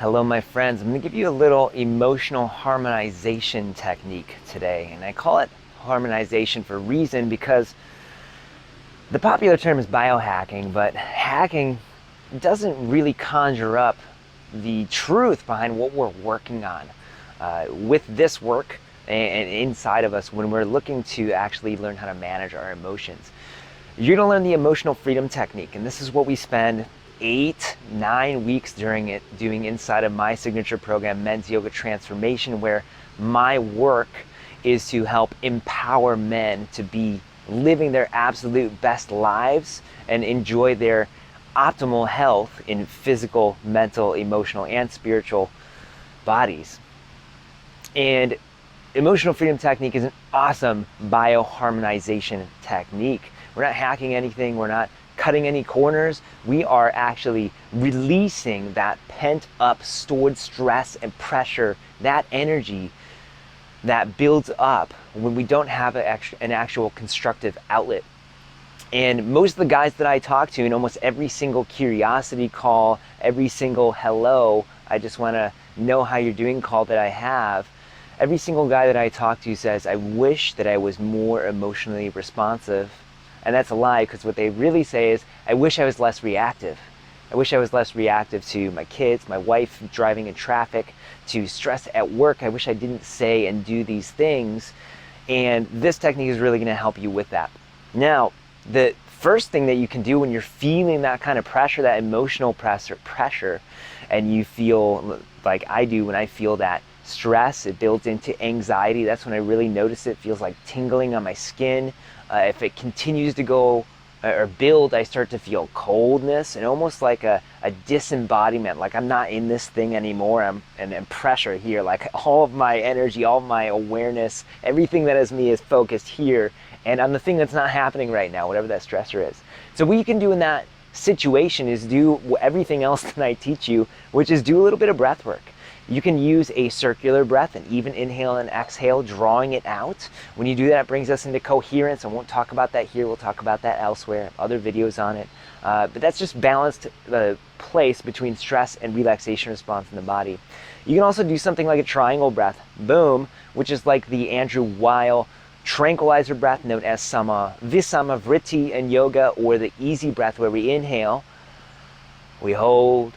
Hello, my friends. I'm going to give you a little emotional harmonization technique today. And I call it harmonization for a reason because the popular term is biohacking, but hacking doesn't really conjure up the truth behind what we're working on. With this work and inside of us, when we're looking to actually learn how to manage our emotions, you're going to learn the emotional freedom technique. And this is what we spend 8-9 weeks doing inside of my signature program, Men's Yoga Transformation, where my work is to help empower men to be living their absolute best lives and enjoy their optimal health in physical, mental, emotional, and spiritual bodies. And emotional freedom technique is an awesome bioharmonization technique. We're not hacking anything, we're not cutting any corners. We are actually releasing that pent up stored stress and pressure, that energy that builds up when we don't have an actual constructive outlet. And most of the guys that I talk to in almost every single curiosity call, every single hello, I just want to know how you're doing call that I have, every single guy that I talk to says, I wish that I was more emotionally responsive. And that's a lie, because what they really say is, I wish I was less reactive. I wish I was less reactive to my kids, my wife driving in traffic, to stress at work. I wish I didn't say and do these things. And this technique is really going to help you with that. Now, the first thing that you can do when you're feeling that kind of pressure, that emotional pressure, and you feel like I do when I feel that stress, it builds into anxiety. That's when I really notice it. It feels like tingling on my skin. If it continues to go or build, I start to feel coldness and almost like a disembodiment, like I'm not in this thing anymore. And pressure here, like all of my energy, all of my awareness, everything that is me is focused here and on the thing that's not happening right now, whatever that stressor is. So what you can do in that situation is do everything else that I teach you, which is do a little bit of breath work. You can use a circular breath, and even inhale and exhale, drawing it out. When you do that, it brings us into coherence. I won't talk about that here. We'll talk about that elsewhere. I have other videos on it. But that's just balanced the place between stress and relaxation response in the body. You can also do something like a triangle breath, boom, which is like the Andrew Weil tranquilizer breath known as Visamavriti in yoga, or the easy breath where we inhale, we hold,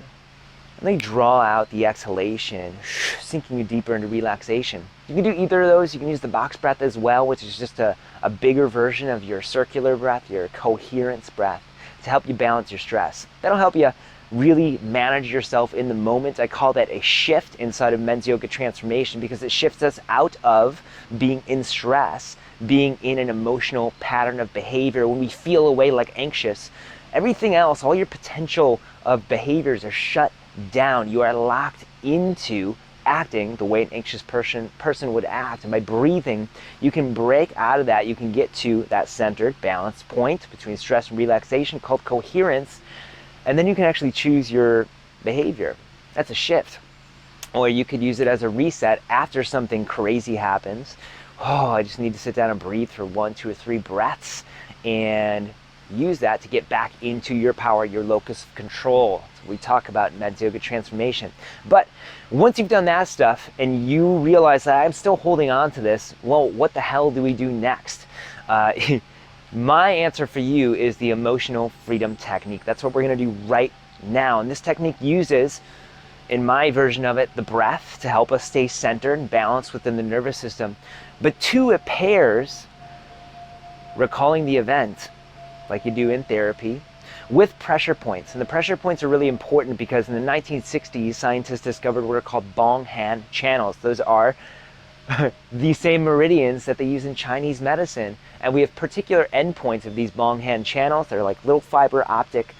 and they draw out the exhalation, sinking you deeper into relaxation. You can do either of those. You can use the box breath as well, which is just a bigger version of your circular breath, your coherence breath, to help you balance your stress. That'll help you really manage yourself in the moment. I call that a shift inside of Men's Yoga Transformation, because it shifts us out of being in stress, being in an emotional pattern of behavior. When we feel away like anxious, everything else, all your potential of behaviors are shut down. You are locked into acting the way an anxious person would act. And by breathing, you can break out of that. You can get to that centered, balanced point between stress and relaxation called coherence. And then you can actually choose your behavior. That's a shift. Or you could use it as a reset after something crazy happens. Oh, I just need to sit down and breathe for 1, 2, or 3 breaths, and use that to get back into your power, your locus of control. So we talk about Men's Yoga Transformation. But once you've done that stuff and you realize that I'm still holding on to this, well, what the hell do we do next? My answer for you is the emotional freedom technique. That's what we're going to do right now. And this technique uses, in my version of it, the breath to help us stay centered and balanced within the nervous system. But 2, it pairs recalling the event, like you do in therapy, with pressure points. And the pressure points are really important because in the 1960s, scientists discovered what are called Bong-Han channels. Those are the same meridians that they use in Chinese medicine. And we have particular endpoints of these Bong-Han channels. They're like little fiber optic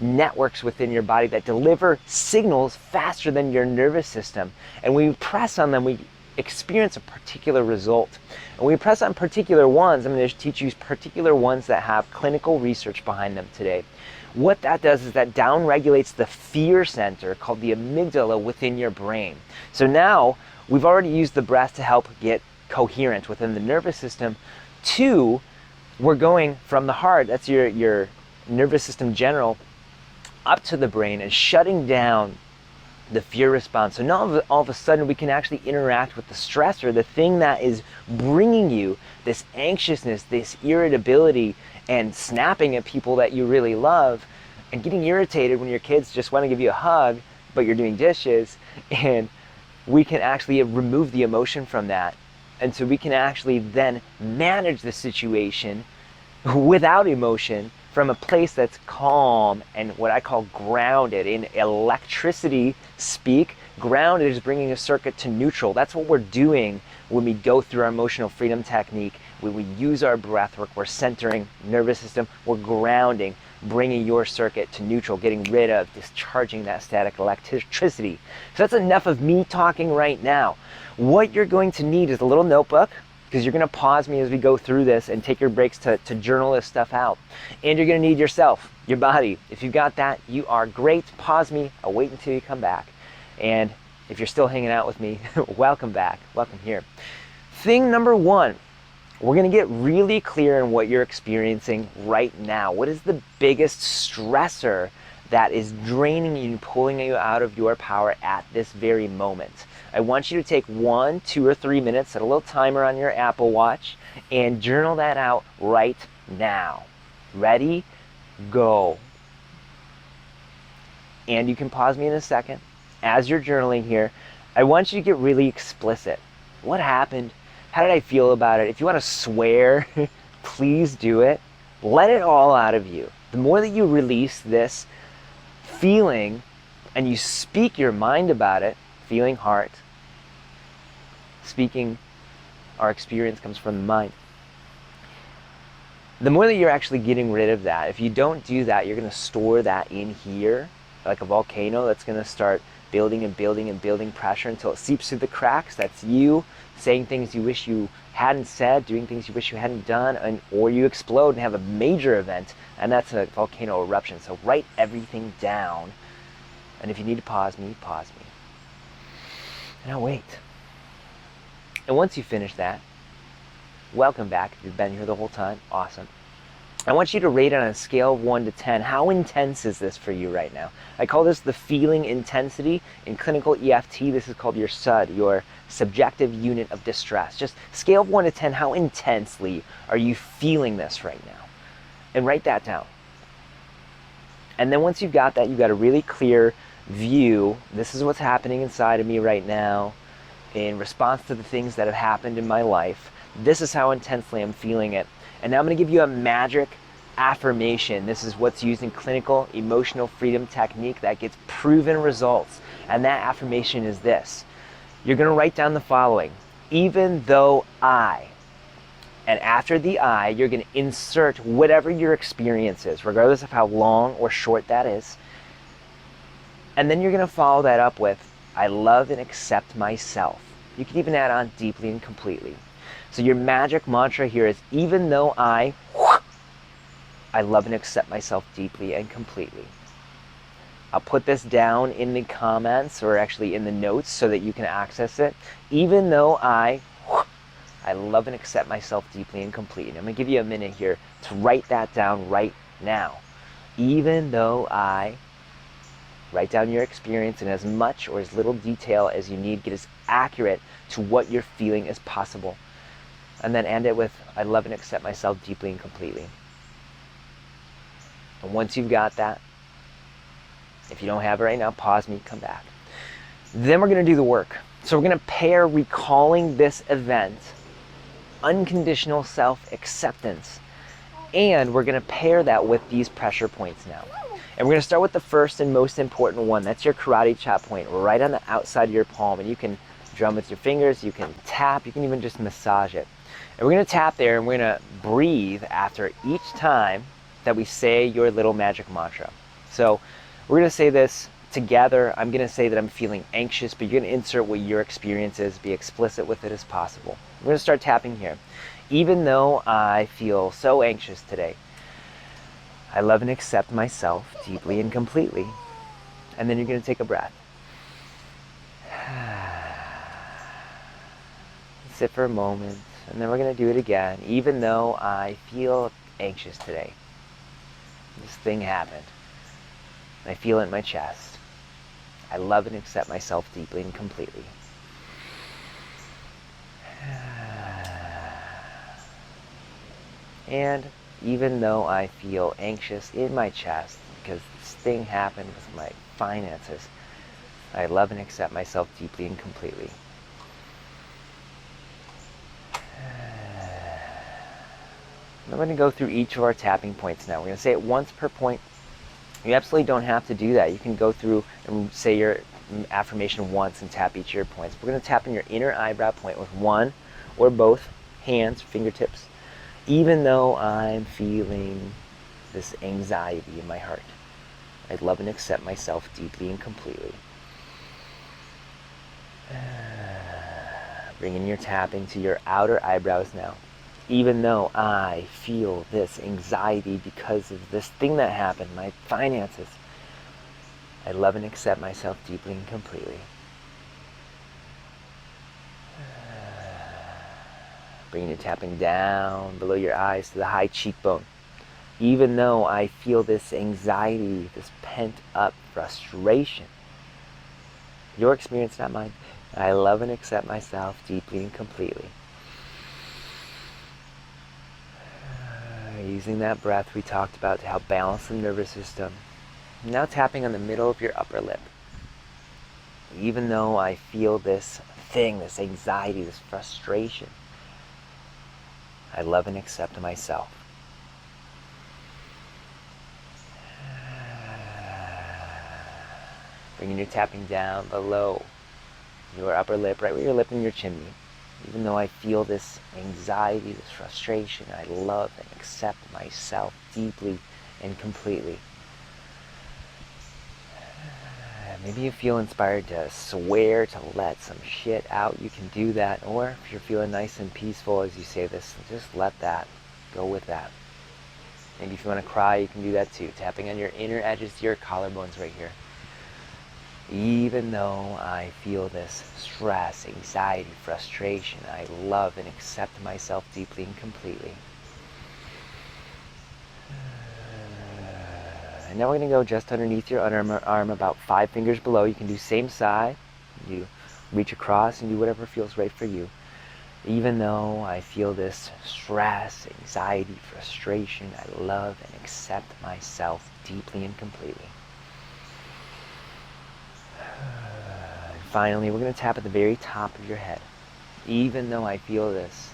networks within your body that deliver signals faster than your nervous system. And when we press on them, we experience a particular result. And when we press on particular ones, I'm going to teach you particular ones that have clinical research behind them today. What that does is that downregulates the fear center called the amygdala within your brain. So now we've already used the breath to help get coherent within the nervous system. 2, we're going from the heart, that's your nervous system general, up to the brain and shutting down the fear response. So now all of a sudden we can actually interact with the stressor, the thing that is bringing you this anxiousness, this irritability, and snapping at people that you really love, and getting irritated when your kids just want to give you a hug, but you're doing dishes. And we can actually remove the emotion from that. And so we can actually then manage the situation without emotion from a place that's calm and what I call grounded. In electricity speak, grounded is bringing a circuit to neutral. That's what we're doing when we go through our emotional freedom technique. When we use our breath work, we're centering nervous system, we're grounding, bringing your circuit to neutral, getting rid of, discharging that static electricity. So that's enough of me talking right now. What you're going to need is a little notebook, because you're going to pause me as we go through this and take your breaks to journal this stuff out. And you're going to need yourself, your body. If you've got that, you are great. Pause me. I'll wait until you come back. And if you're still hanging out with me, welcome back. Welcome here. Thing number one, we're going to get really clear on what you're experiencing right now. What is the biggest stressor that is draining you and pulling you out of your power at this very moment? I want you to take 1, 2, or 3 minutes, set a little timer on your Apple Watch, and journal that out right now. Ready? Go. And you can pause me in a second. As you're journaling here, I want you to get really explicit. What happened? How did I feel about it? If you want to swear, please do it. Let it all out of you. The more that you release this feeling and you speak your mind about it, feeling heart, speaking, our experience comes from the mind. The more that you're actually getting rid of that, if you don't do that, you're going to store that in here like a volcano that's going to start building and building and building pressure until it seeps through the cracks. That's you saying things you wish you hadn't said, doing things you wish you hadn't done, or you explode and have a major event, and that's a volcano eruption. So write everything down, and if you need to pause me, pause me. And I'll wait. And once you finish that, welcome back. If you've been here the whole time, awesome. I want you to rate it on a scale of 1 to 10. How intense is this for you right now? I call this the feeling intensity. In clinical EFT, this is called your SUD, your subjective unit of distress. Just scale of 1 to 10, how intensely are you feeling this right now? And write that down. And then once you've got that, you've got a really clear view. This is what's happening inside of me right now in response to the things that have happened in my life. This is how intensely I'm feeling it. And now I'm going to give you a magic affirmation. This is what's used in clinical emotional freedom technique that gets proven results. And that affirmation is this. You're going to write down the following. Even though I, and after the I, you're going to insert whatever your experience is, regardless of how long or short that is. And then you're going to follow that up with, I love and accept myself. You can even add on deeply and completely. So your magic mantra here is, even though I love and accept myself deeply and completely. I'll put this down in the comments, or actually in the notes, so that you can access it. Even though I love and accept myself deeply and completely. And I'm going to give you a minute here to write that down right now. Even though I, write down your experience in as much or as little detail as you need. Get as accurate to what you're feeling as possible. And then end it with, I love and accept myself deeply and completely. And once you've got that, if you don't have it right now, pause me, come back. Then we're going to do the work. So we're going to pair recalling this event, unconditional self-acceptance, and we're going to pair that with these pressure points now. And we're going to start with the first and most important one. That's your karate chop point, right on the outside of your palm. And you can drum with your fingers, you can tap, you can even just massage it. And we're going to tap there, and we're going to breathe after each time that we say your little magic mantra. So we're going to say this together. I'm going to say that I'm feeling anxious, but you're going to insert what your experience is, be explicit with it as possible. We're going to start tapping here. Even though I feel so anxious today, I love and accept myself deeply and completely. And then you're going to take a breath. Sit for a moment, and then we're going to do it again. Even though I feel anxious today, this thing happened. I feel it in my chest. I love and accept myself deeply and completely. And even though I feel anxious in my chest because this thing happened with my finances, I love and accept myself deeply and completely. I'm going to go through each of our tapping points now. We're going to say it once per point. You absolutely don't have to do that. You can go through and say your affirmation once and tap each of your points. We're going to tap in your inner eyebrow point with one or both hands, fingertips, even though I'm feeling this anxiety in my heart. I love and accept myself deeply and completely. Bringing your tapping to your outer eyebrows now. Even though I feel this anxiety because of this thing that happened, my finances, I love and accept myself deeply and completely. Bringing your tapping down below your eyes to the high cheekbone. Even though I feel this anxiety, this pent up frustration, your experience, not mine, I love and accept myself deeply and completely. Using that breath we talked about to help balance the nervous system. Now tapping on the middle of your upper lip. Even though I feel this thing, this anxiety, this frustration, I love and accept myself. Bringing your tapping down below your upper lip, right where your lip and your chimney. Even though I feel this anxiety, this frustration, I love and accept myself deeply and completely. Maybe you feel inspired to swear, to let some shit out. You can do that. Or if you're feeling nice and peaceful as you say this, just let that. Go with that. Maybe if you want to cry, you can do that too. Tapping on your inner edges to your collarbones right here. Even though I feel this stress, anxiety, frustration, I love and accept myself deeply and completely. And now we're going to go just underneath your underarm, about 5 fingers below. You can do same side. You reach across and do whatever feels right for you. Even though I feel this stress, anxiety, frustration, I love and accept myself deeply and completely. Finally, we're going to tap at the very top of your head. Even though I feel this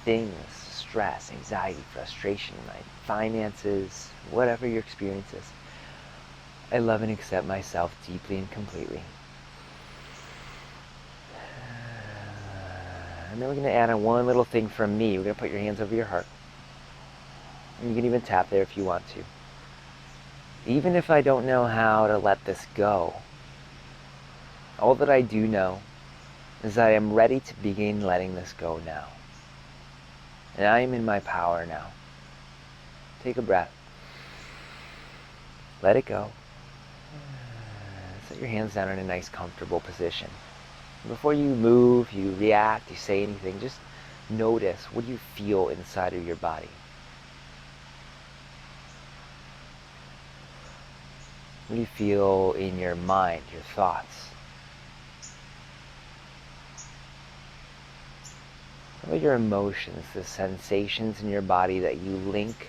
thing, this stress, anxiety, frustration, my finances, whatever your experience is, I love and accept myself deeply and completely. And then we're going to add on one little thing from me. We're going to put your hands over your heart. And you can even tap there if you want to. Even if I don't know how to let this go, all that I do know is that I am ready to begin letting this go now. And I am in my power now. Take a breath. Let it go. Set your hands down in a nice, comfortable position. Before you move, you react, you say anything, just notice, what do you feel inside of your body? What do you feel in your mind, your thoughts? What about your emotions, the sensations in your body that you link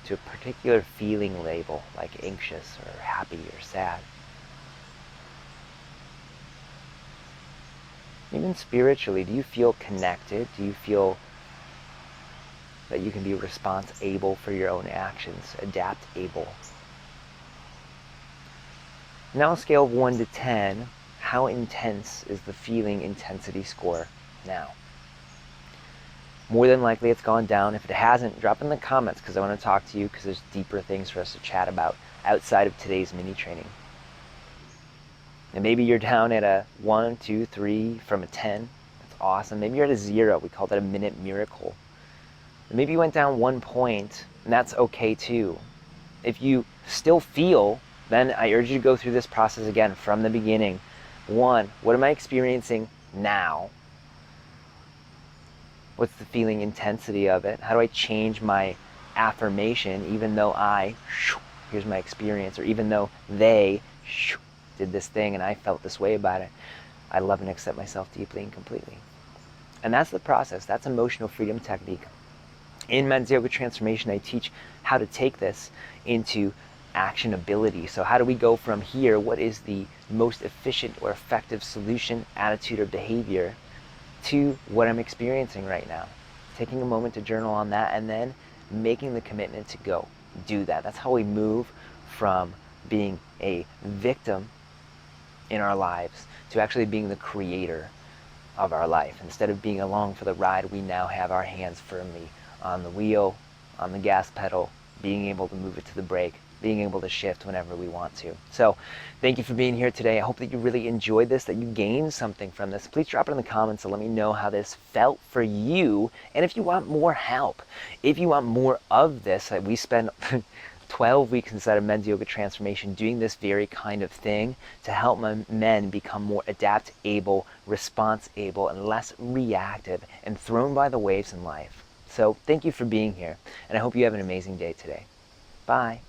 to a particular feeling label, like anxious or happy or sad? Even spiritually, do you feel connected? Do you feel that you can be response-able for your own actions, adapt-able? Now, on a scale of 1 to 10, how intense is the feeling intensity score now? More than likely it's gone down. If it hasn't, drop in the comments because I want to talk to you, because there's deeper things for us to chat about outside of today's mini training. And maybe you're down at a 1, 2, 3 from a 10. That's awesome. Maybe you're at a 0. We call that a minute miracle. And maybe you went down 1 point, and that's okay too. If you still feel, then I urge you to go through this process again from the beginning. 1, what am I experiencing now? What's the feeling intensity of it? How do I change my affirmation even though here's my experience, or even though they, did this thing and I felt this way about it. I love and accept myself deeply and completely. And that's the process. That's emotional freedom technique. In Men's Yoga Transformation, I teach how to take this into actionability. So how do we go from here? What is the most efficient or effective solution, attitude, or behavior to what I'm experiencing right now? Taking a moment to journal on that and then making the commitment to go do that. That's how we move from being a victim in our lives to actually being the creator of our life. Instead of being along for the ride, we now have our hands firmly on the wheel, on the gas pedal, being able to move it to the brake, being able to shift whenever we want to. So thank you for being here today. I hope that you really enjoyed this, that you gained something from this. Please drop it in the comments and let me know how this felt for you. And if you want more help, if you want more of this, we spend 12 weeks inside of Men's Yoga Transformation doing this very kind of thing to help men become more adapt-able, response-able, and less reactive and thrown by the waves in life. So thank you for being here, and I hope you have an amazing day today. Bye.